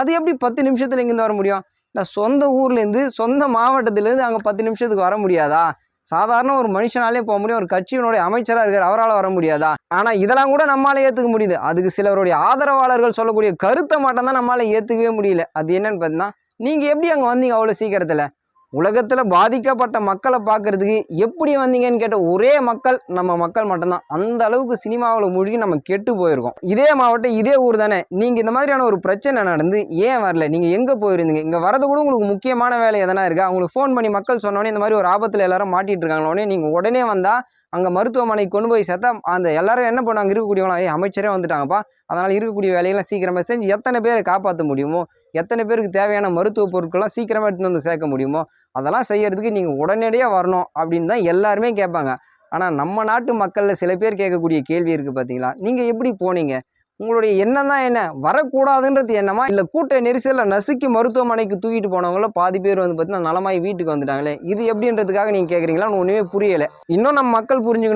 அது எப்படி 10 நிமிஷத்தில் இங்கேருந்து வர முடியும்? நான் சொந்த ஊர்லேருந்து சொந்த மாவட்டத்திலேருந்து அங்கே 10 நிமிஷத்துக்கு வர முடியாதா? சாதாரண ஒரு மனுஷனாலே போக முடியும். ஒரு கட்சியினுடைய அமைச்சராக இருக்கார், அவரால் வர முடியாதா? ஆனால் இதெல்லாம் கூட நம்மளால ஏற்றுக்க முடியுது. அதுக்கு சிலருடைய ஆதரவாளர்கள் சொல்லக்கூடிய கருத்தை மட்டும் தான் நம்மளால ஏற்றுக்கவே முடியல. அது என்னன்னு பார்த்தீங்கன்னா, நீங்கள் எப்படி அங்கே வந்தீங்க அவ்வளோ சீக்கிரத்தில்? உலகத்தில் பாதிக்கப்பட்ட மக்களை பார்க்கறதுக்கு எப்படி வந்தீங்கன்னு கேட்ட ஒரே மக்கள் நம்ம மக்கள் மட்டும்தான். அந்த அளவுக்கு சினிமாவில் மூழ்கி நம்ம கெட்டு போயிருக்கோம். இதே மாவட்டம், இதே ஊர் தானே. நீங்கள் இந்த மாதிரியான ஒரு பிரச்சனை நடந்து ஏன் வரல? நீங்கள் எங்கே போயிருந்தீங்க? இங்கே வரது கூட உங்களுக்கு முக்கியமான வேலை எதனா இருக்கா? உங்களுக்கு ஃபோன் பண்ணி மக்கள் சொன்னோன்னே இந்த மாதிரி ஒரு ஆபத்தில் எல்லாரும் மாட்டிட்டு இருக்காங்களோடனே நீங்கள் உடனே வந்தால் அங்கே மருத்துவமனைக்கு கொண்டு போய் சேர்த்தா அந்த எல்லாரும் என்ன பண்ணுவாங்க? இருக்கக்கூடியவங்களாம் அமைச்சரே வந்துட்டாங்கப்பா, அதனால் இருக்கக்கூடிய வேலையெல்லாம் சீக்கிரமாக செஞ்சு எத்தனை பேரை காப்பாற்ற முடியுமோ, எத்தனை பேருக்கு தேவையான மருத்துவ பொருட்கள்லாம் சீக்கிரமாக எடுத்துன்னு வந்து சேர்க்க முடியுமோ அதெல்லாம் செய்யறதுக்கு நீங்கள் உடனடியாக வரணும் அப்படின்னு தான் எல்லாருமே கேட்பாங்க. ஆனால் நம்ம நாட்டு மக்களில் சில பேர் கேட்கக்கூடிய கேள்வி இருக்குது பார்த்தீங்களா? நீங்கள் எப்படி போனீங்க? உங்களுடைய எண்ணம் தான் என்ன? வரக்கூடாதுன்றது எண்ணமா? இல்லை கூட்ட நெரிசலில் நசுக்கி மருத்துவமனைக்கு தூக்கிட்டு போனவங்கள பாதி பேர் வந்து பார்த்தீங்கன்னா நலமாய் வீட்டுக்கு வந்துட்டாங்களே, இது எப்படின்றதுக்காக நீங்கள் கேட்குறீங்களா? ஒன்றுமே புரியலை. இன்னும் நம்ம மக்கள் புரிஞ்சுக்கணும்.